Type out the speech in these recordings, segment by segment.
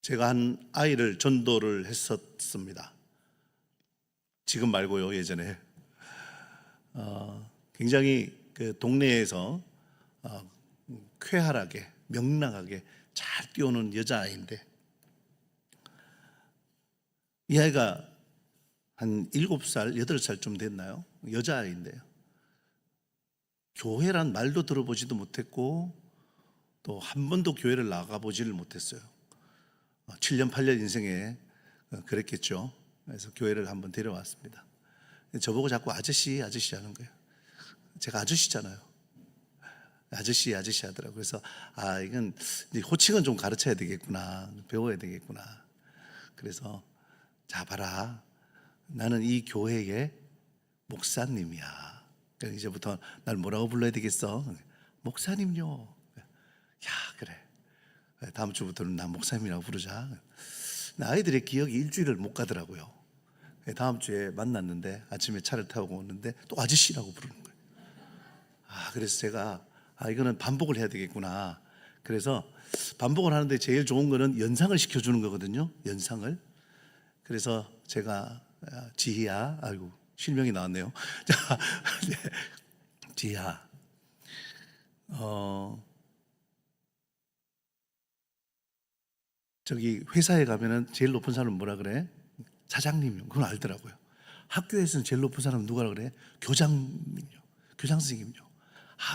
제가 한 아이를 전도를 했었습니다. 지금 말고요, 예전에. 굉장히 그 동네에서 쾌활하게 명랑하게 잘 뛰어오는 여자아이인데, 이 아이가 한 7살, 8살쯤 됐나요? 여자아이인데요, 교회란 말도 들어보지도 못했고 또 한 번도 교회를 나가보지를 못했어요. 7년 8년 인생에 그랬겠죠. 그래서 교회를 한번 데려왔습니다. 저보고 자꾸 아저씨 아저씨 하는 거예요. 제가 아저씨잖아요. 아저씨 아저씨 하더라고요. 그래서 이건 호칭은 좀 가르쳐야 되겠구나, 배워야 되겠구나. 그래서 자 봐라, 나는 이 교회의 목사님이야. 그러니까 이제부터 날 뭐라고 불러야 되겠어? 목사님요. 야 그래, 다음 주부터는 나 목사님이라고 부르자. 아이들의 기억이 일주일을 못 가더라고요. 다음 주에 만났는데 아침에 차를 타고 오는데 또 아저씨라고 부르는 거예요. 그래서 제가 이거는 반복을 해야 되겠구나. 그래서 반복을 하는데 제일 좋은 거는 연상을 시켜주는 거거든요. 연상을. 그래서 제가 지희야, 아이고 실명이 나왔네요. 자, 네. 지희야, 저기 회사에 가면은 제일 높은 사람은 뭐라 그래? 사장님요. 그건 알더라고요. 학교에서는 제일 높은 사람은 누가 그래? 교장님요. 교장 선생님요.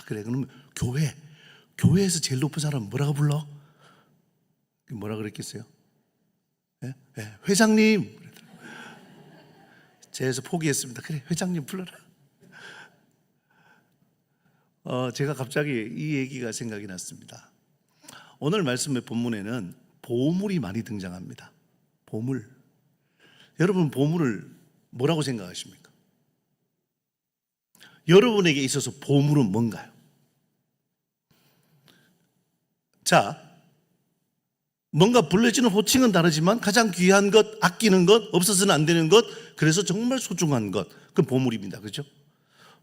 그래. 그럼 교회에서 제일 높은 사람은 뭐라고 불러? 뭐라 그랬겠어요? 예? 예. 회장님. 제에서 포기했습니다. 그래, 회장님 불러라. 제가 갑자기 이 얘기가 생각이 났습니다. 오늘 말씀의 본문에는 보물이 많이 등장합니다. 보물. 여러분, 보물을 뭐라고 생각하십니까? 여러분에게 있어서 보물은 뭔가요? 자, 뭔가 불려지는 호칭은 다르지만 가장 귀한 것, 아끼는 것, 없어서는 안 되는 것, 그래서 정말 소중한 것, 그건 보물입니다. 그렇죠?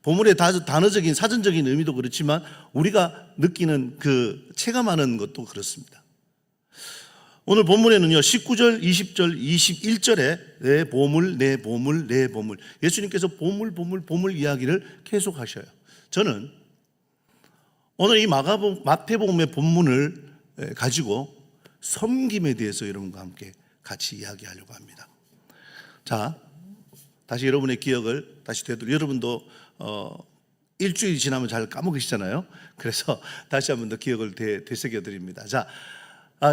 보물의 단어적인 사전적인 의미도 그렇지만 우리가 느끼는 그 체감하는 것도 그렇습니다. 오늘 본문에는요, 19절, 20절, 21절에 내 보물, 내 보물, 내 보물, 예수님께서 보물, 보물, 보물 이야기를 계속 하셔요. 저는 오늘 이 마태복음의 본문을 가지고 섬김에 대해서 여러분과 함께 같이 이야기하려고 합니다. 자, 다시 여러분의 기억을 다시 되돌려, 여러분도 일주일이 지나면 잘 까먹으시잖아요. 그래서 다시 한번 더 기억을 되새겨 드립니다. 자,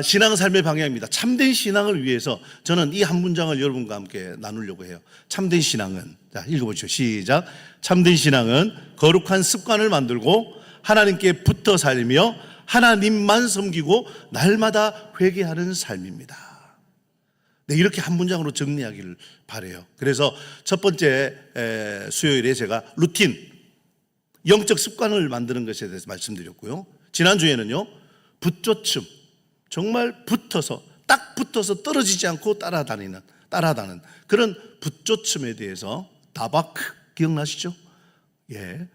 신앙 삶의 방향입니다. 참된 신앙을 위해서 저는 이 한 문장을 여러분과 함께 나누려고 해요. 참된 신앙은, 자, 읽어보시죠. 시작. 참된 신앙은 거룩한 습관을 만들고 하나님께 붙어 살며 하나님만 섬기고 날마다 회개하는 삶입니다. 네, 이렇게 한 문장으로 정리하기를 바라요. 그래서 첫 번째 수요일에 제가 루틴, 영적 습관을 만드는 것에 대해서 말씀드렸고요. 지난주에는요, 붙조춤, 정말 붙어서, 딱 붙어서 떨어지지 않고 따라다니는 그런 붙조춤에 대해서, 다바크 기억나시죠? 예,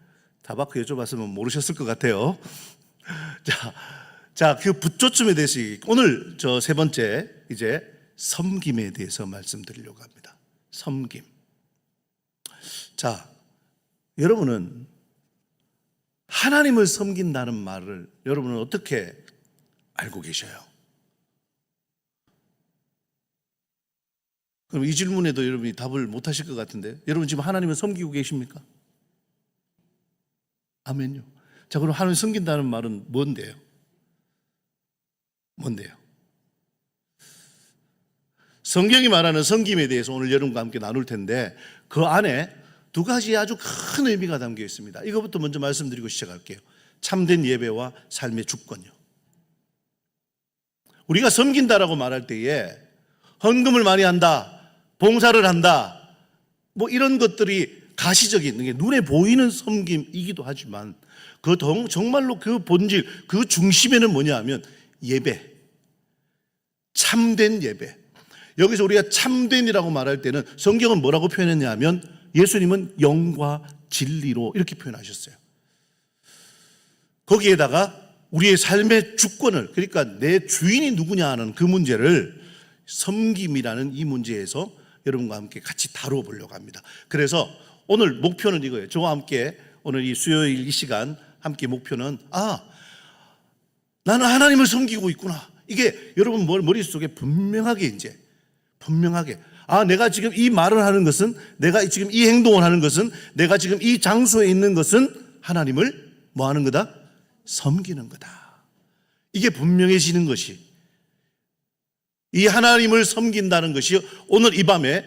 다바크 여쭤봤으면 모르셨을 것 같아요. 자, 그 붙조춤에 대해서 오늘 저 세 번째 이제 섬김에 대해서 말씀드리려고 합니다. 섬김. 자, 여러분은 하나님을 섬긴다는 말을 여러분은 어떻게 알고 계셔요? 그럼 이 질문에도 여러분이 답을 못 하실 것 같은데, 여러분 지금 하나님을 섬기고 계십니까? 아멘요. 자, 그럼 하나님 섬긴다는 말은 뭔데요? 성경이 말하는 섬김에 대해서 오늘 여러분과 함께 나눌 텐데, 그 안에 두 가지 아주 큰 의미가 담겨 있습니다. 이거부터 먼저 말씀드리고 시작할게요. 참된 예배와 삶의 주권이요. 우리가 섬긴다라고 말할 때에 헌금을 많이 한다, 봉사를 한다, 뭐 이런 것들이 가시적인, 눈에 보이는 섬김이기도 하지만 그 정말로 그 본질, 그 중심에는 뭐냐 하면 예배, 참된 예배. 여기서 우리가 참된이라고 말할 때는 성경은 뭐라고 표현했냐 하면 예수님은 영과 진리로 이렇게 표현하셨어요. 거기에다가 우리의 삶의 주권을, 그러니까 내 주인이 누구냐 하는 그 문제를 섬김이라는 이 문제에서 여러분과 함께 같이 다루어 보려고 합니다. 그래서 오늘 목표는 이거예요. 저와 함께 오늘 이 수요일 이 시간 함께 목표는 나는 하나님을 섬기고 있구나. 이게 여러분 머릿속에 분명하게 내가 지금 이 말을 하는 것은, 내가 지금 이 행동을 하는 것은, 내가 지금 이 장소에 있는 것은 하나님을 뭐 하는 거다? 섬기는 거다. 이게 분명해지는 것이, 이 하나님을 섬긴다는 것이 오늘 이 밤에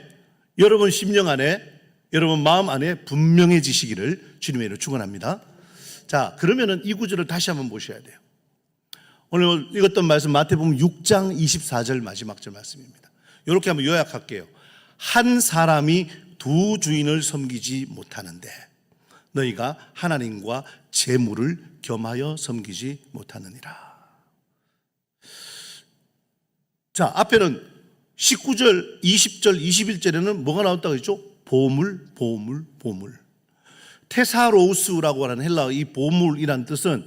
여러분 심령 안에, 여러분 마음 안에 분명해지시기를 주님의 이름으로 축원합니다. 자, 그러면은 이 구절을 다시 한번 보셔야 돼요. 오늘 읽었던 말씀 마태복음 6장 24절 마지막 절 말씀입니다. 이렇게 한번 요약할게요. 한 사람이 두 주인을 섬기지 못하는데 너희가 하나님과 재물을 겸하여 섬기지 못하느니라. 자, 앞에는 19절, 20절, 21절에는 뭐가 나왔다고 했죠? 보물. 테사로우스라고 하는 헬라어 이 보물이란 뜻은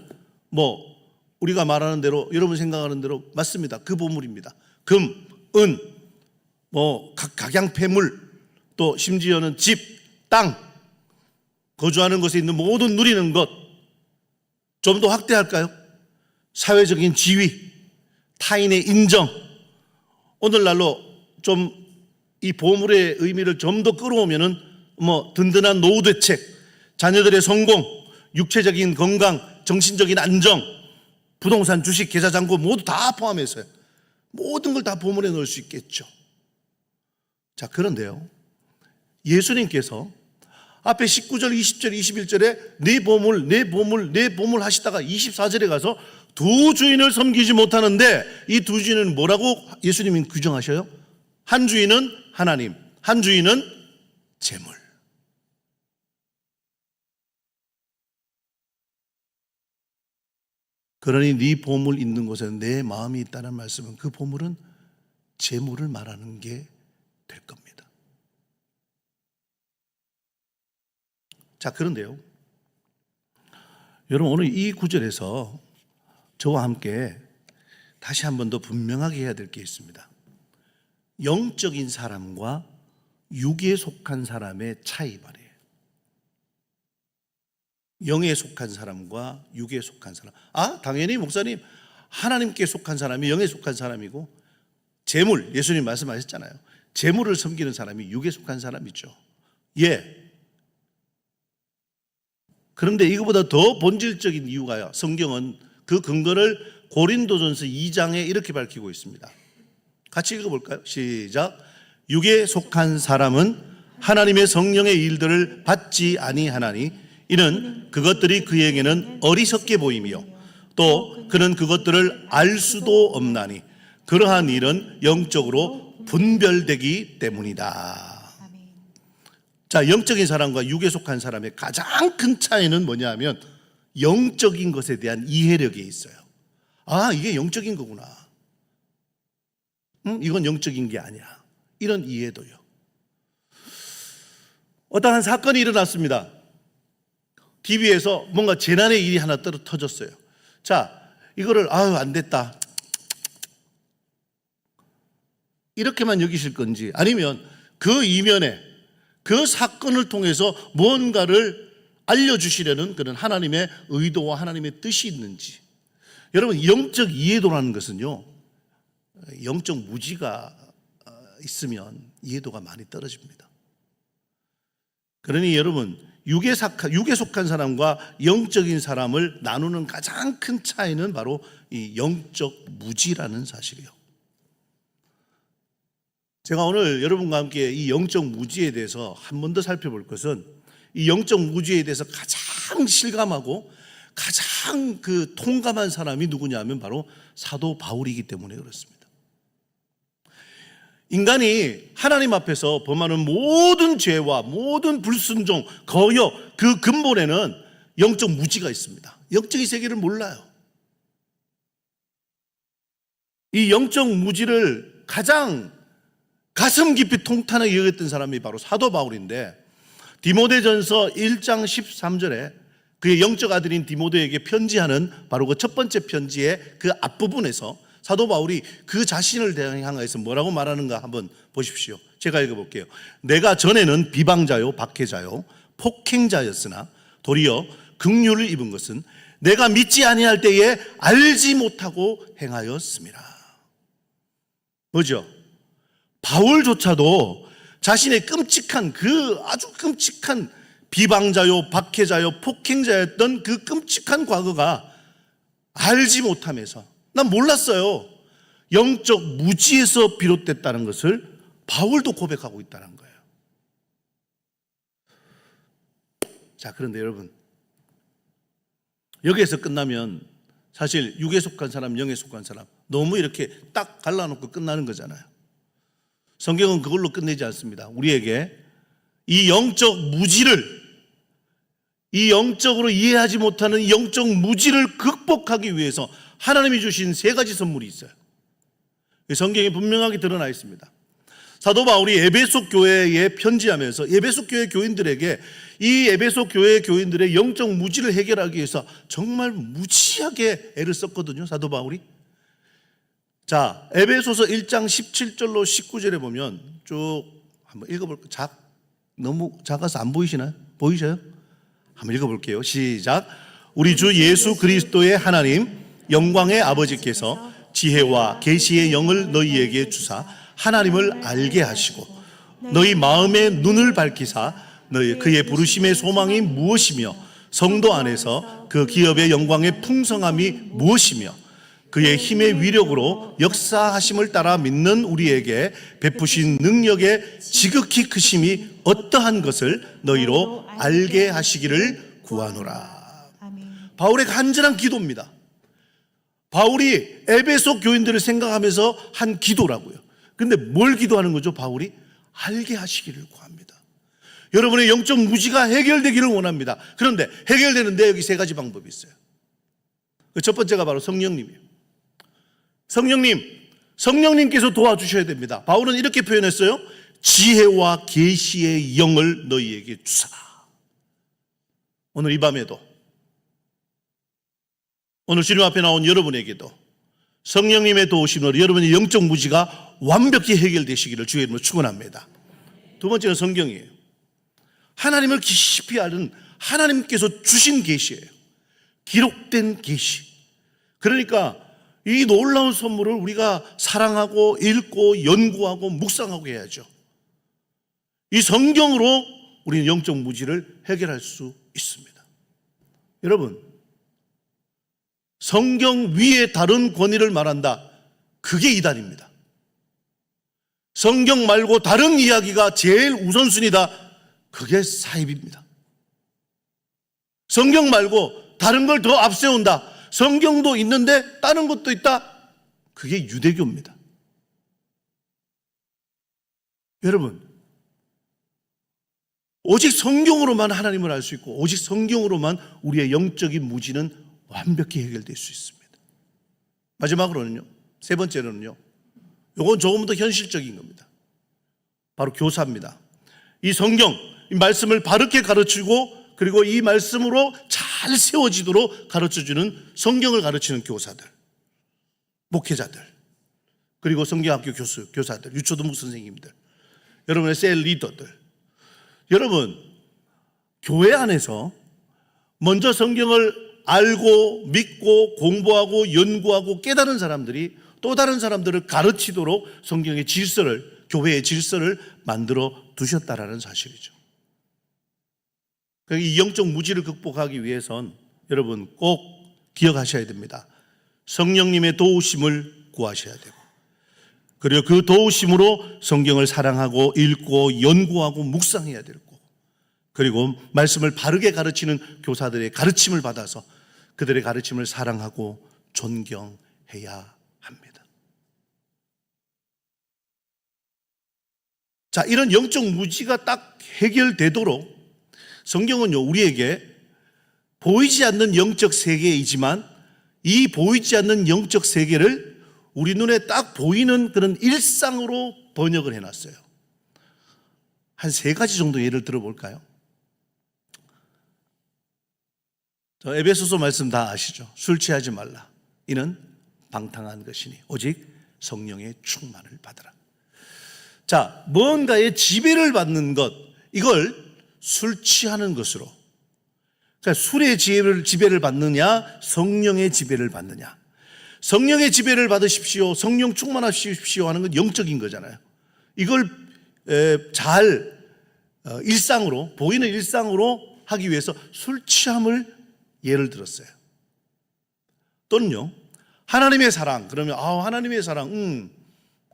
우리가 말하는 대로, 여러분 생각하는 대로 맞습니다. 그 보물입니다. 금, 은, 각양폐물, 또 심지어는 집, 땅, 거주하는 곳에 있는 모든 누리는 것. 좀 더 확대할까요? 사회적인 지위, 타인의 인정. 오늘날로 좀 이 보물의 의미를 좀 더 끌어오면은 든든한 노후 대책, 자녀들의 성공, 육체적인 건강, 정신적인 안정, 부동산, 주식, 계좌잔고 모두 다 포함해서요. 모든 걸 다 보물에 넣을 수 있겠죠. 자, 그런데요, 예수님께서 앞에 19절, 20절, 21절에 내 보물 하시다가 24절에 가서 두 주인을 섬기지 못하는데 이 두 주인은 뭐라고 예수님이 규정하셔요? 한 주인은 하나님, 한 주인은 재물. 그러니 네 보물 있는 곳에 내 마음이 있다는 말씀은 그 보물은 재물을 말하는 게 될 겁니다. 자, 그런데요, 여러분 오늘 이 구절에서 저와 함께 다시 한 번 더 분명하게 해야 될 게 있습니다. 영적인 사람과 육에 속한 사람의 차이 말이에요. 영에 속한 사람과 육에 속한 사람. 당연히 목사님, 하나님께 속한 사람이 영에 속한 사람이고, 재물, 예수님 말씀하셨잖아요. 재물을 섬기는 사람이 육에 속한 사람이죠. 예. 그런데 이거보다 더 본질적인 이유가요, 성경은 그 근거를 고린도전서 2장에 이렇게 밝히고 있습니다. 같이 읽어볼까요? 시작. 육에 속한 사람은 하나님의 성령의 일들을 받지 아니하나니 이는 그것들이 그에게는 어리석게 보이며 또 그는 그것들을 알 수도 없나니 그러한 일은 영적으로 분별되기 때문이다. 자, 영적인 사람과 육에 속한 사람의 가장 큰 차이는 뭐냐 하면 영적인 것에 대한 이해력이 있어요. 이게 영적인 거구나. 이건 영적인 게 아니야. 이런 이해도요. 어떠한 사건이 일어났습니다. TV에서 뭔가 재난의 일이 하나 터졌어요. 자, 이거를 안 됐다, 이렇게만 여기실 건지, 아니면 그 이면에 그 사건을 통해서 무언가를 알려주시려는 그런 하나님의 의도와 하나님의 뜻이 있는지. 여러분, 영적 이해도라는 것은요, 영적 무지가 있으면 이해도가 많이 떨어집니다. 그러니 여러분, 육에 속한 사람과 영적인 사람을 나누는 가장 큰 차이는 바로 이 영적 무지라는 사실이요. 제가 오늘 여러분과 함께 이 영적 무지에 대해서 한 번 더 살펴볼 것은, 이 영적 무지에 대해서 가장 실감하고 가장 통감한 사람이 누구냐면 바로 사도 바울이기 때문에 그렇습니다. 인간이 하나님 앞에서 범하는 모든 죄와 모든 불순종, 거역, 그 근본에는 영적 무지가 있습니다. 영적인 세계를 몰라요. 이 영적 무지를 가장 가슴 깊이 통탄하게 여겼던 사람이 바로 사도 바울인데, 디모데전서 1장 13절에 그의 영적 아들인 디모데에게 편지하는 바로 그 첫 번째 편지의 그 앞부분에서 사도 바울이 그 자신을 향해서 뭐라고 말하는가 한번 보십시오. 제가 읽어볼게요. 내가 전에는 비방자요 박해자요 폭행자였으나 도리어 긍휼을 입은 것은 내가 믿지 아니할 때에 알지 못하고 행하였습니다. 뭐죠? 바울조차도 자신의 끔찍한 그 아주 끔찍한 비방자요 박해자요 폭행자였던 그 끔찍한 과거가 알지 못하면서 난 몰랐어요. 영적 무지에서 비롯됐다는 것을 바울도 고백하고 있다는 거예요. 자, 그런데 여러분, 여기에서 끝나면 사실 육에 속한 사람, 영에 속한 사람 너무 이렇게 딱 갈라놓고 끝나는 거잖아요. 성경은 그걸로 끝내지 않습니다. 우리에게 이 영적 무지를, 이 영적으로 이해하지 못하는 영적 무지를 극복하기 위해서 하나님이 주신 세 가지 선물이 있어요. 성경에 분명하게 드러나 있습니다. 사도 바울이 에베소 교회에 편지하면서 에베소 교회 교인들에게 이 에베소 교회 교인들의 영적 무지를 해결하기 위해서 정말 무지하게 애를 썼거든요, 사도 바울이. 자, 에베소서 1장 17절로 19절에 보면 쭉 한번 읽어볼까요? 너무 작아서 안 보이시나요? 보이셔요? 한번 읽어볼게요. 시작. 우리 주 예수 그리스도의 하나님 영광의 아버지께서 지혜와 계시의 영을 너희에게 주사 하나님을 알게 하시고 너희 마음의 눈을 밝히사 너희 그의 부르심의 소망이 무엇이며 성도 안에서 그 기업의 영광의 풍성함이 무엇이며 그의 힘의 위력으로 역사하심을 따라 믿는 우리에게 베푸신 능력의 지극히 크심이 어떠한 것을 너희로 알게 하시기를 구하노라. 바울의 간절한 기도입니다. 바울이 에베소 교인들을 생각하면서 한 기도라고요. 근데 뭘 기도하는 거죠, 바울이? 알게 하시기를 구합니다. 여러분의 영적 무지가 해결되기를 원합니다. 그런데 해결되는데 여기 세 가지 방법이 있어요. 첫 번째가 바로 성령님이에요. 성령님께서 도와주셔야 됩니다. 바울은 이렇게 표현했어요. 지혜와 계시의 영을 너희에게 주사. 오늘 이 밤에도, 오늘 주님 앞에 나온 여러분에게도 성령님의 도우심으로 여러분의 영적 무지가 완벽히 해결되시기를 주의 이름으로 축원합니다. 두 번째는 성경이에요. 하나님을 깊이 아는 하나님께서 주신 계시예요. 기록된 계시. 그러니까 이 놀라운 선물을 우리가 사랑하고 읽고 연구하고 묵상하고 해야죠. 이 성경으로 우리는 영적 무지를 해결할 수 있습니다. 여러분, 성경 위에 다른 권위를 말한다. 그게 이단입니다. 성경 말고 다른 이야기가 제일 우선순위다. 그게 사입입니다. 성경 말고 다른 걸 더 앞세운다. 성경도 있는데 다른 것도 있다. 그게 유대교입니다. 여러분, 오직 성경으로만 하나님을 알 수 있고 오직 성경으로만 우리의 영적인 무지는 완벽히 해결될 수 있습니다. 마지막으로는요, 세 번째로는요, 이건 조금 더 현실적인 겁니다. 바로 교사입니다. 이 성경, 이 말씀을 바르게 가르치고 그리고 이 말씀으로 잘 세워지도록 가르쳐주는 성경을 가르치는 교사들, 목회자들, 그리고 성경학교 교사들, 유초등부 선생님들, 여러분의 셀 리더들. 여러분, 교회 안에서 먼저 성경을 알고 믿고 공부하고 연구하고 깨달은 사람들이 또 다른 사람들을 가르치도록 성경의 질서를, 교회의 질서를 만들어 두셨다라는 사실이죠. 이 영적 무지를 극복하기 위해선 여러분 꼭 기억하셔야 됩니다. 성령님의 도우심을 구하셔야 되고, 그리고 그 도우심으로 성경을 사랑하고 읽고 연구하고 묵상해야 될 거고, 그리고 말씀을 바르게 가르치는 교사들의 가르침을 받아서 그들의 가르침을 사랑하고 존경해야 합니다. 자, 이런 영적 무지가 딱 해결되도록 성경은요, 우리에게 보이지 않는 영적 세계이지만 이 보이지 않는 영적 세계를 우리 눈에 딱 보이는 그런 일상으로 번역을 해놨어요. 한 세 가지 정도 예를 들어볼까요? 저 에베소서 말씀 다 아시죠? 술 취하지 말라. 이는 방탕한 것이니 오직 성령의 충만을 받으라. 자, 뭔가의 지배를 받는 것, 이걸 술 취하는 것으로, 그러니까 술의 지배를 받느냐, 성령의 지배를 받느냐. 성령의 지배를 받으십시오, 성령 충만하십시오 하는 건 영적인 거잖아요. 이걸 잘 일상으로, 보이는 일상으로 하기 위해서 술 취함을 예를 들었어요. 또는요, 하나님의 사랑, 그러면 하나님의 사랑,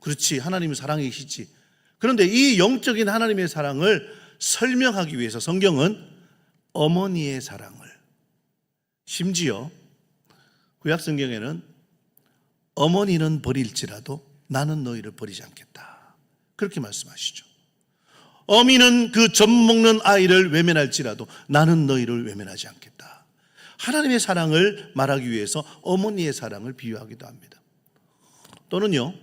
그렇지, 하나님은 사랑이시지. 그런데 이 영적인 하나님의 사랑을 설명하기 위해서 성경은 어머니의 사랑을, 심지어 구약 성경에는 어머니는 버릴지라도 나는 너희를 버리지 않겠다, 그렇게 말씀하시죠. 어미는 그 젖 먹는 아이를 외면할지라도 나는 너희를 외면하지 않겠다. 하나님의 사랑을 말하기 위해서 어머니의 사랑을 비유하기도 합니다. 또는요,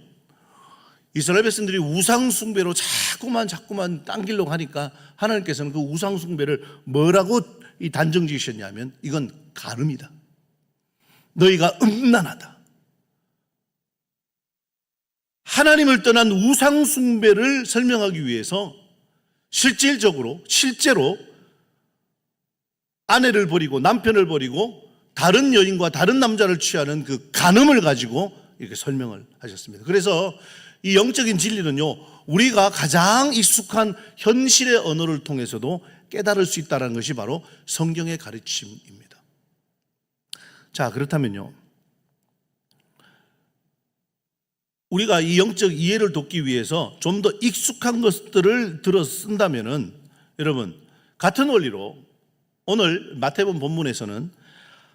이스라엘 백성들이 우상 숭배로 자꾸만 딴 길로 가니까 하나님께서는 그 우상 숭배를 뭐라고 이 단정 지으셨냐면 이건 가늠이다, 너희가 음란하다. 하나님을 떠난 우상 숭배를 설명하기 위해서 실제로 아내를 버리고 남편을 버리고 다른 여인과 다른 남자를 취하는 그 간음을 가지고 이렇게 설명을 하셨습니다. 그래서 이 영적인 진리는요, 우리가 가장 익숙한 현실의 언어를 통해서도 깨달을 수 있다는 것이 바로 성경의 가르침입니다. 자, 그렇다면요, 우리가 이 영적 이해를 돕기 위해서 좀 더 익숙한 것들을 들어 쓴다면은, 여러분, 같은 원리로 오늘 마태복음 본문에서는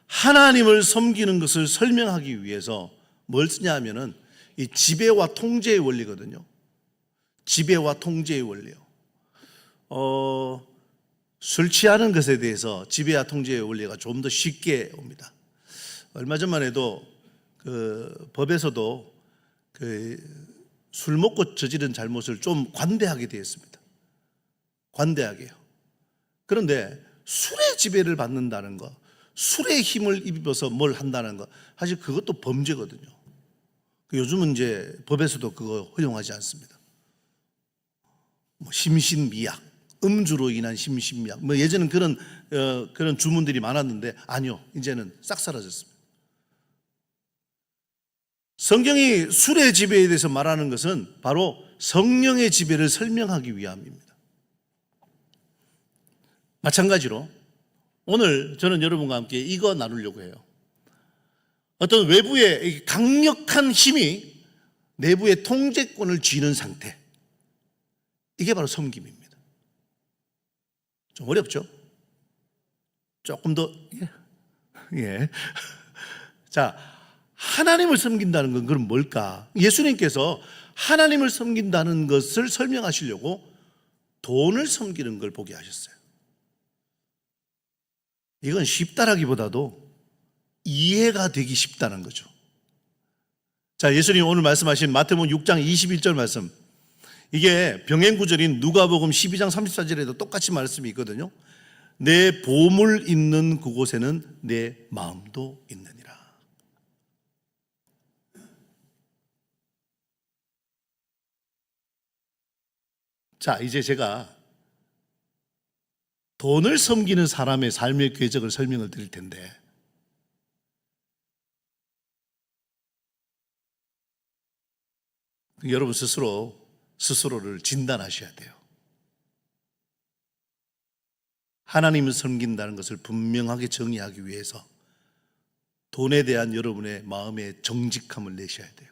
하나님을 섬기는 것을 설명하기 위해서 뭘 쓰냐 하면은 이 지배와 통제의 원리거든요. 지배와 통제의 원리요. 술 취하는 것에 대해서 지배와 통제의 원리가 좀 더 쉽게 옵니다. 얼마 전만 해도 그 법에서도 술 먹고 저지른 잘못을 좀 관대하게 되었습니다. 관대하게요. 그런데 술의 지배를 받는다는 것, 술의 힘을 입어서 뭘 한다는 것, 사실 그것도 범죄거든요. 요즘은 이제 법에서도 그거 허용하지 않습니다. 심신미약, 음주로 인한 심신미약, 예전엔 그런 주문들이 많았는데 아니요, 이제는 싹 사라졌습니다. 성경이 술의 지배에 대해서 말하는 것은 바로 성령의 지배를 설명하기 위함입니다. 마찬가지로 오늘 저는 여러분과 함께 이거 나누려고 해요. 어떤 외부의 강력한 힘이 내부의 통제권을 쥐는 상태, 이게 바로 섬김입니다. 좀 어렵죠? 조금 더 예. 자, 하나님을 섬긴다는 건 그럼 뭘까? 예수님께서 하나님을 섬긴다는 것을 설명하시려고 돈을 섬기는 걸 보게 하셨어요. 이건 쉽다라기보다도 이해가 되기 쉽다는 거죠. 자, 예수님 오늘 말씀하신 마태복음 6장 21절 말씀, 이게 병행 구절인 누가복음 12장 34절에도 똑같이 말씀이 있거든요. 내 보물 있는 그곳에는 내 마음도 있느니라. 자, 이제 제가 돈을 섬기는 사람의 삶의 궤적을 설명을 드릴 텐데, 여러분 스스로를 진단하셔야 돼요. 하나님을 섬긴다는 것을 분명하게 정의하기 위해서 돈에 대한 여러분의 마음의 정직함을 내셔야 돼요.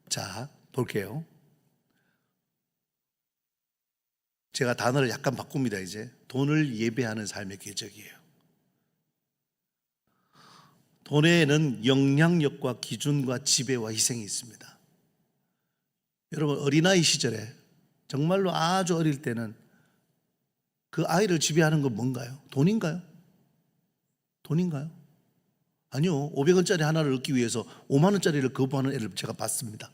자, 볼게요. 제가 단어를 약간 바꿉니다. 이제 돈을 예배하는 삶의 궤적이에요. 돈에는 영향력과 기준과 지배와 희생이 있습니다. 여러분, 어린아이 시절에 정말로 아주 어릴 때는 그 아이를 지배하는 건 뭔가요? 돈인가요? 돈인가요? 아니요. 500원짜리 하나를 얻기 위해서 5만 원짜리를 거부하는 애를 제가 봤습니다.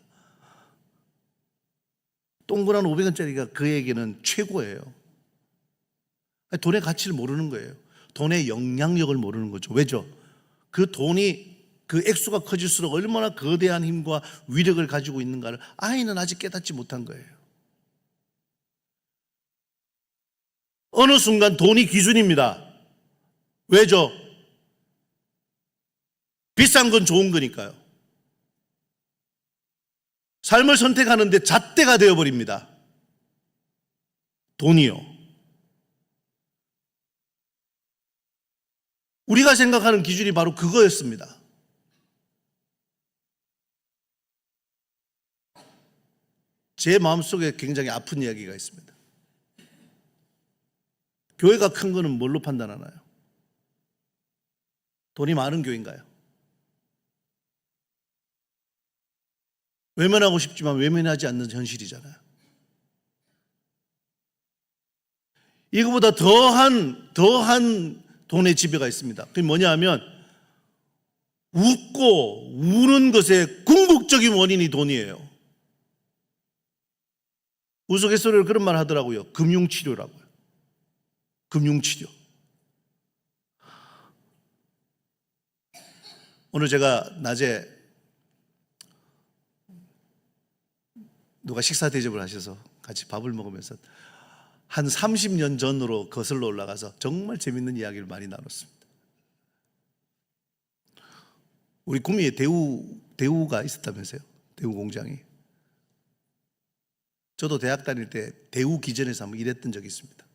동그란 500원짜리가 그에게는 최고예요. 돈의 가치를 모르는 거예요. 돈의 영향력을 모르는 거죠. 왜죠? 그 돈이 그 액수가 커질수록 얼마나 거대한 힘과 위력을 가지고 있는가를 아이는 아직 깨닫지 못한 거예요. 어느 순간 돈이 기준입니다. 왜죠? 비싼 건 좋은 거니까요. 삶을 선택하는데 잣대가 되어버립니다. 돈이요. 우리가 생각하는 기준이 바로 그거였습니다. 제 마음속에 굉장히 아픈 이야기가 있습니다. 교회가 큰 거는 뭘로 판단하나요? 돈이 많은 교회인가요? 외면하고 싶지만 외면하지 않는 현실이잖아요. 이거보다 더한 돈의 지배가 있습니다. 그게 뭐냐 하면 웃고 우는 것의 궁극적인 원인이 돈이에요. 우스갯소리로 그런 말 하더라고요. 금융치료라고요. 금융치료. 오늘 제가 낮에 누가 식사 대접을 하셔서 같이 밥을 먹으면서 한 30년 전으로 거슬러 올라가서 정말 재밌는 이야기를 많이 나눴습니다. 우리 구미에 대우가 있었다면서요. 대우 공장이. 저도 대학 다닐 때 대우 기전에서 한번 일했던 적이 있습니다.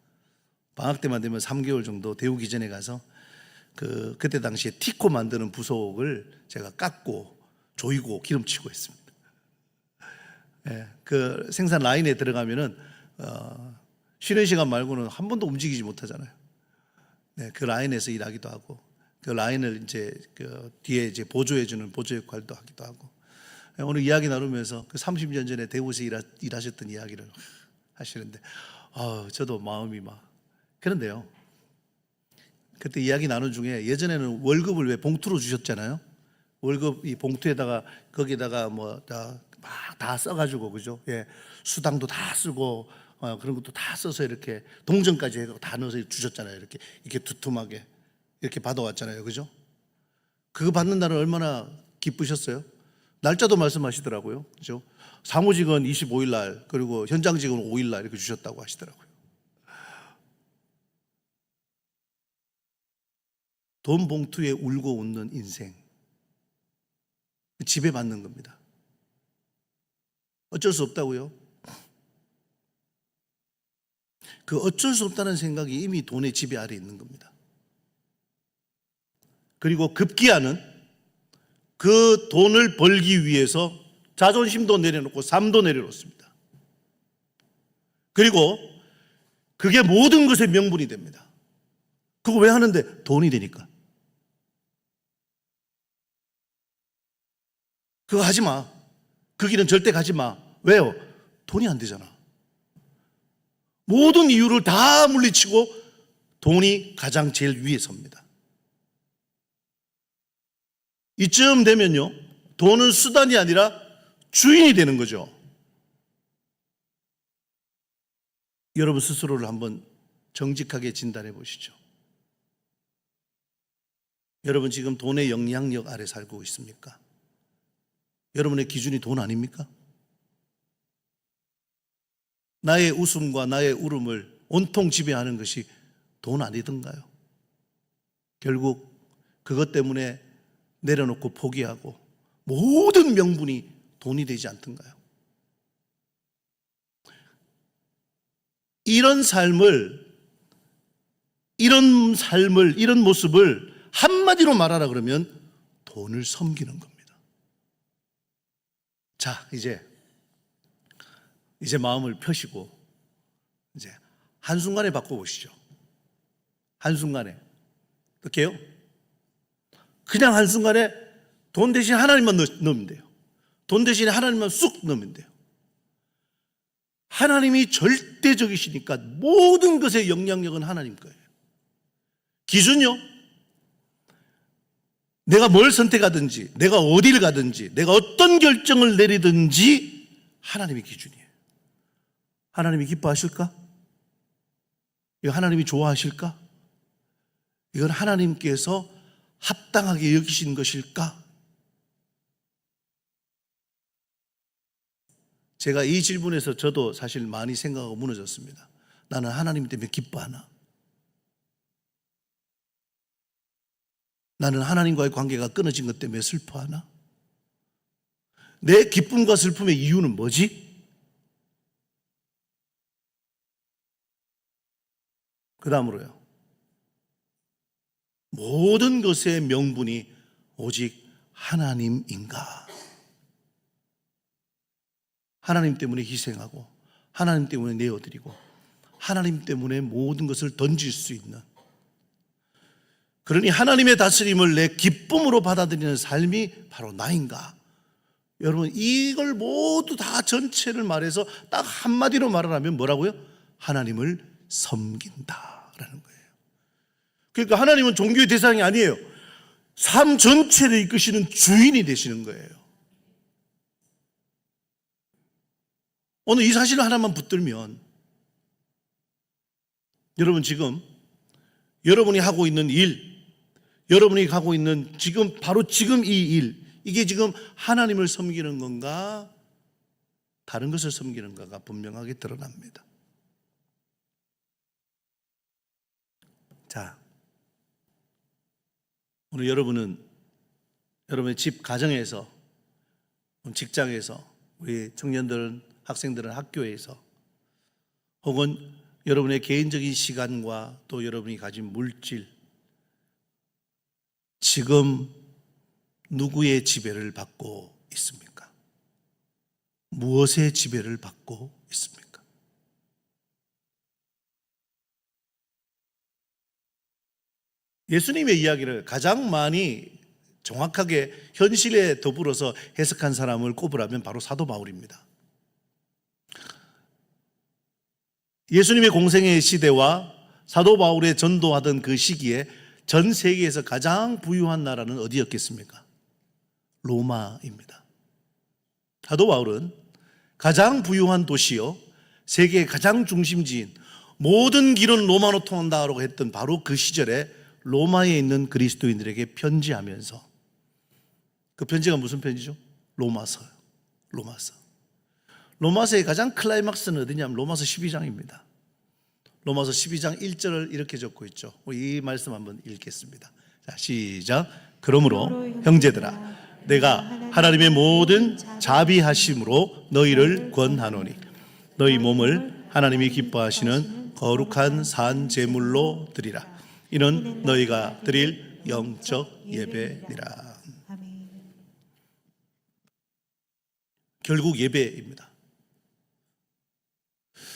방학 때만 되면 3개월 정도 대우 기전에 가서 그때 당시에 티코 만드는 부속을 제가 깎고 조이고 기름치고 했습니다. 예, 그 생산 라인에 들어가면은 쉬는 시간 말고는 한 번도 움직이지 못하잖아요. 네, 그 라인에서 일하기도 하고 그 라인을 이제 그 뒤에 이제 보조해주는 보조 역할도 하기도 하고. 오늘 이야기 나누면서 그 30년 전에 대우에서 일하셨던 이야기를 하시는데 저도 마음이 막 그런데요. 그때 이야기 나눈 중에 예전에는 월급을 왜 봉투로 주셨잖아요. 월급 이 봉투에다가 거기다가 뭐 다 써가지고 그죠? 예, 수당도 다 쓰고 그런 것도 다 써서 이렇게 동전까지 해서 다 넣어서 주셨잖아요. 이렇게 두툼하게 이렇게 받아왔잖아요, 그죠? 그거 받는 날은 얼마나 기쁘셨어요? 날짜도 말씀하시더라고요, 그죠? 사무직은 25일 날 그리고 현장직은 5일 날 이렇게 주셨다고 하시더라고요. 돈 봉투에 울고 웃는 인생, 지배받는 겁니다. 어쩔 수 없다고요? 그 어쩔 수 없다는 생각이 이미 돈의 지배 아래 있는 겁니다. 그리고 급기야는 그 돈을 벌기 위해서 자존심도 내려놓고 삶도 내려놓습니다. 그리고 그게 모든 것의 명분이 됩니다. 그거 왜 하는데? 돈이 되니까. 그거 하지 마. 그 길은 절대 가지 마. 왜요? 돈이 안 되잖아. 모든 이유를 다 물리치고 돈이 가장 제일 위에 섭니다. 이쯤 되면요, 돈은 수단이 아니라 주인이 되는 거죠. 여러분 스스로를 한번 정직하게 진단해 보시죠. 여러분 지금 돈의 영향력 아래 살고 있습니까? 여러분의 기준이 돈 아닙니까? 나의 웃음과 나의 울음을 온통 지배하는 것이 돈 아니던가요? 결국 그것 때문에 내려놓고 포기하고 모든 명분이 돈이 되지 않던가요? 이런 이런 모습을 한마디로 말하라 그러면 돈을 섬기는 겁니다. 자, 이제 마음을 펴시고 이제 한순간에 바꿔보시죠. 한순간에. 어떻게요? 그냥 한순간에 돈 대신 하나님만 넣으면 돼요. 돈 대신에 하나님만 쑥 넣으면 돼요. 하나님이 절대적이시니까 모든 것의 영향력은 하나님 거예요. 기준요? 내가 뭘 선택하든지, 내가 어디를 가든지, 내가 어떤 결정을 내리든지 하나님이 기준이에요. 하나님이 기뻐하실까? 이거 하나님이 좋아하실까? 이건 하나님께서 합당하게 여기신 것일까? 제가 이 질문에서 저도 사실 많이 생각하고 무너졌습니다. 나는 하나님 때문에 기뻐하나? 나는 하나님과의 관계가 끊어진 것 때문에 슬퍼하나? 내 기쁨과 슬픔의 이유는 뭐지? 그 다음으로요. 모든 것의 명분이 오직 하나님인가? 하나님 때문에 희생하고 하나님 때문에 내어드리고 하나님 때문에 모든 것을 던질 수 있는, 그러니 하나님의 다스림을 내 기쁨으로 받아들이는 삶이 바로 나인가? 여러분, 이걸 모두 다 전체를 말해서 딱 한마디로 말을 하면 뭐라고요? 하나님을 섬긴다라는 거예요. 그러니까 하나님은 종교의 대상이 아니에요. 삶 전체를 이끄시는 주인이 되시는 거예요. 오늘 이 사실을 하나만 붙들면, 여러분 지금 여러분이 하고 있는 일, 여러분이 가고 있는 바로 지금 이 일, 이게 지금 하나님을 섬기는 건가 다른 것을 섬기는 건가가 분명하게 드러납니다. 자, 오늘 여러분은 여러분의 집 가정에서, 직장에서, 우리 청년들은, 학생들은 학교에서, 혹은 여러분의 개인적인 시간과 또 여러분이 가진 물질, 지금 누구의 지배를 받고 있습니까? 무엇의 지배를 받고 있습니까? 예수님의 이야기를 가장 많이 정확하게 현실에 더불어서 해석한 사람을 꼽으라면 바로 사도 바울입니다. 예수님의 공생의 시대와 사도 바울의 전도하던 그 시기에 전 세계에서 가장 부유한 나라는 어디였겠습니까? 로마입니다. 사도 바울은 가장 부유한 도시요, 세계의 가장 중심지인 모든 길은 로마로 통한다라고 했던 바로 그 시절에 로마에 있는 그리스도인들에게 편지하면서, 그 편지가 무슨 편지죠? 로마서요. 로마서의 가장 클라이막스는 어디냐면 로마서 12장입니다. 로마서 12장 1절을 이렇게 적고 있죠. 이 말씀 한번 읽겠습니다. 자, 시작. 그러므로 형제들아, 내가 하나님의 모든 자비하심으로 너희를 권하노니 너희 몸을 하나님이 기뻐하시는 거룩한 산 제물로 드리라. 이는 너희가 드릴 영적 예배니라. 결국 예배입니다.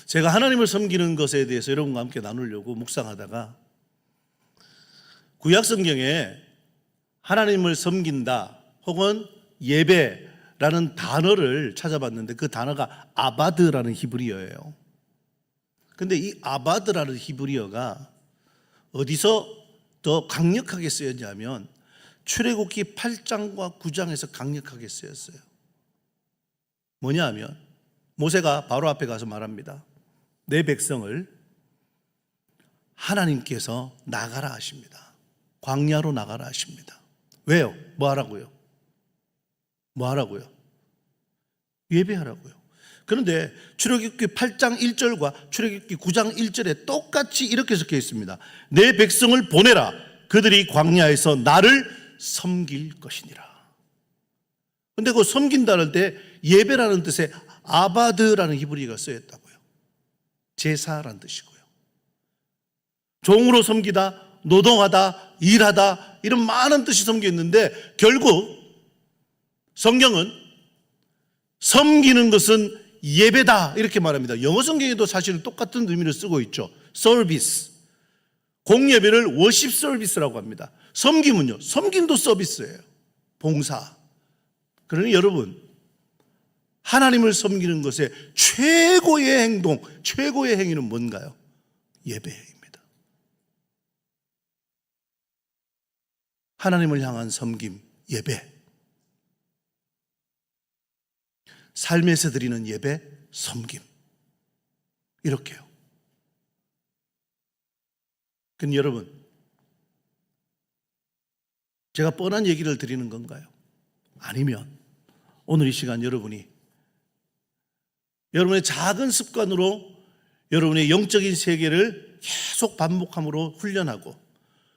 제가 하나님을 섬기는 것에 대해서 여러분과 함께 나누려고 묵상하다가 구약 성경에 하나님을 섬긴다 혹은 예배라는 단어를 찾아봤는데 그 단어가 아바드라는 히브리어예요. 근데 이 아바드라는 히브리어가 어디서 더 강력하게 쓰였냐면 출애굽기 8장과 9장에서 강력하게 쓰였어요. 뭐냐 하면 모세가 바로 앞에 가서 말합니다. 내 백성을 하나님께서 나가라 하십니다. 광야로 나가라 하십니다. 왜요? 뭐 하라고요? 예배하라고요. 그런데 출애굽기 8장 1절과 출애굽기 9장 1절에 똑같이 이렇게 적혀 있습니다. 내 백성을 보내라. 그들이 광야에서 나를 섬길 것이니라. 그런데 그 섬긴다는 때 예배라는 뜻의 아바드라는 히브리어가 쓰였다고요. 제사라는 뜻이고요. 종으로 섬기다, 노동하다, 일하다, 이런 많은 뜻이 담겨 있는데 결국 성경은 섬기는 것은 예배다 이렇게 말합니다. 영어 성경에도 사실은 똑같은 의미를 쓰고 있죠. 서비스. 공예배를 워십 서비스라고 합니다. 섬김은요, 섬김도 서비스예요. 봉사. 그러니 여러분, 하나님을 섬기는 것의 최고의 행동, 최고의 행위는 뭔가요? 예배입니다. 하나님을 향한 섬김, 예배. 삶에서 드리는 예배, 섬김. 이렇게요. 그럼 여러분, 제가 뻔한 얘기를 드리는 건가요? 아니면 오늘 이 시간 여러분이 여러분의 작은 습관으로 여러분의 영적인 세계를 계속 반복함으로 훈련하고,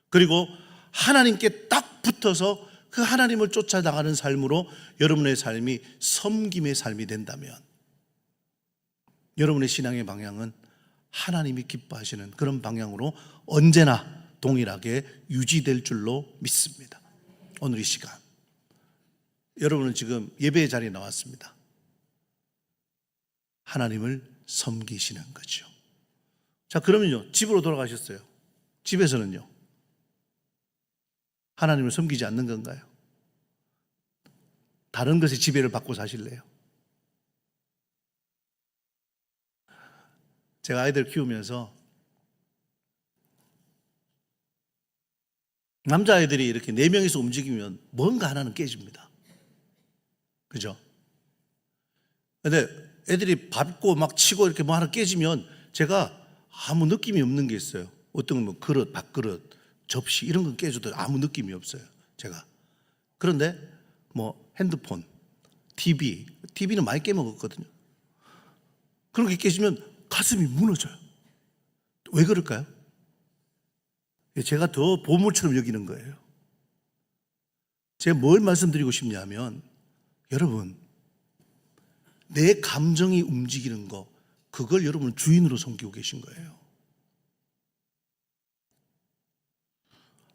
그리고 하나님께 딱 붙어서 그 하나님을 쫓아나가는 삶으로 여러분의 삶이 섬김의 삶이 된다면 여러분의 신앙의 방향은 하나님이 기뻐하시는 그런 방향으로 언제나 동일하게 유지될 줄로 믿습니다. 오늘 이 시간 여러분은 지금 예배의 자리에 나왔습니다. 하나님을 섬기시는 거죠. 자, 그러면요, 집으로 돌아가셨어요. 집에서는요, 하나님을 섬기지 않는 건가요? 다른 것에 지배를 받고 사실래요? 제가 아이들 키우면서 남자아이들이 이렇게 4명이서 움직이면 뭔가 하나는 깨집니다. 그죠? 근데 애들이 밟고 막 치고 이렇게 뭐 하나 깨지면 제가 아무 느낌이 없는 게 있어요. 어떤 건 뭐 그릇, 밥그릇, 접시 이런 건 깨져도 아무 느낌이 없어요, 제가. 그런데 뭐 핸드폰, TV는 많이 깨먹었거든요. 그런 게 깨지면 가슴이 무너져요. 왜 그럴까요? 제가 더 보물처럼 여기는 거예요. 제가 뭘 말씀드리고 싶냐면, 여러분, 내 감정이 움직이는 거, 그걸 여러분 주인으로 섬기고 계신 거예요.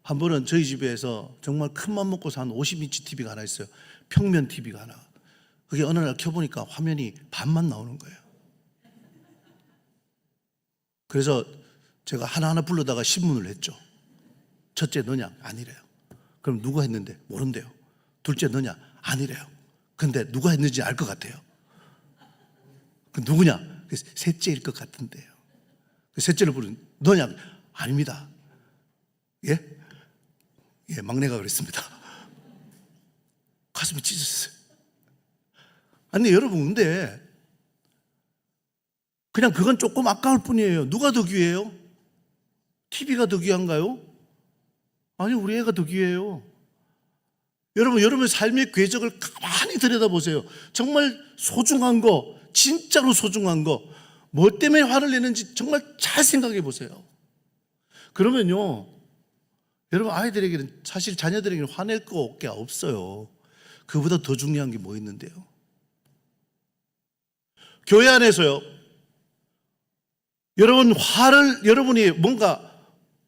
한 번은 저희 집에서 정말 큰 맘 먹고 산 50인치 TV가 하나 있어요. 평면 TV가 하나. 그게 어느 날 켜보니까 화면이 반만 나오는 거예요. 그래서 제가 하나하나 불러다가 신문을 했죠. 첫째 너냐? 아니래요. 그럼 누가 했는데? 모른대요. 둘째 너냐? 아니래요. 근데 누가 했는지 알 것 같아요. 그 누구냐? 셋째일 것 같은데요. 셋째를 부른 너냐? 아닙니다. 예? 예, 막내가 그랬습니다. 가슴이 찢었어요. 아니 여러분, 근데 그냥 그건 조금 아까울 뿐이에요. 누가 더 귀해요? TV가 더 귀한가요? 아니, 우리 애가 더 귀해요. 여러분, 여러분의 삶의 궤적을 가만히 들여다보세요. 정말 소중한 거, 진짜로 소중한 거, 뭐 때문에 화를 내는지 정말 잘 생각해 보세요. 그러면요, 여러분 아이들에게는, 사실 자녀들에게는 화낼 게 없어요. 그보다 더 중요한 게 뭐 있는데요? 교회 안에서요, 여러분이 뭔가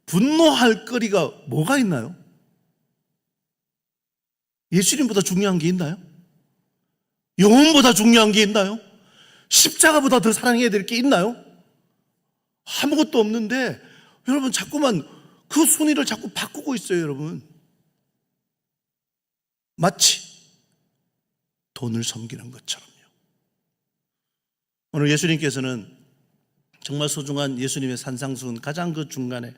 분노할 거리가 뭐가 있나요? 예수님보다 중요한 게 있나요? 영혼보다 중요한 게 있나요? 십자가보다 더 사랑해야 될 게 있나요? 아무것도 없는데 여러분 자꾸만 그 순위를 자꾸 바꾸고 있어요, 여러분. 마치 돈을 섬기는 것처럼요. 오늘 예수님께서는 정말 소중한 예수님의 산상수훈 가장 그 중간에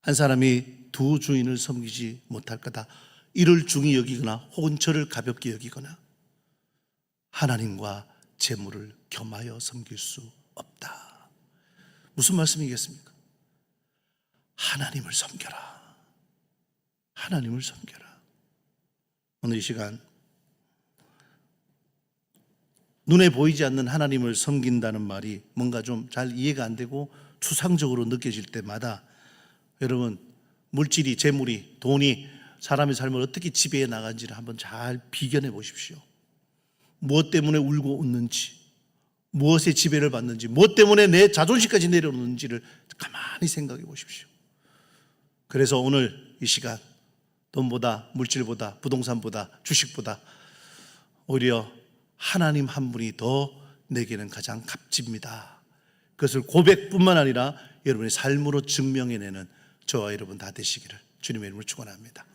한 사람이 두 주인을 섬기지 못할 거다. 이를 중히 여기거나 혹은 저를 가볍게 여기거나 하나님과 재물을 겸하여 섬길 수 없다. 무슨 말씀이겠습니까? 하나님을 섬겨라. 하나님을 섬겨라. 오늘 이 시간 눈에 보이지 않는 하나님을 섬긴다는 말이 뭔가 좀 잘 이해가 안 되고 추상적으로 느껴질 때마다 여러분, 물질이, 재물이, 돈이 사람의 삶을 어떻게 지배해 나간지를 한번 잘 비견해 보십시오. 무엇 때문에 울고 웃는지, 무엇에 지배를 받는지, 무엇 때문에 내 자존심까지 내려오는지를 가만히 생각해 보십시오. 그래서 오늘 이 시간 돈보다, 물질보다, 부동산보다, 주식보다 오히려 하나님 한 분이 더 내게는 가장 값집니다. 그것을 고백뿐만 아니라 여러분의 삶으로 증명해내는 저와 여러분 다 되시기를 주님의 이름으로 축원합니다.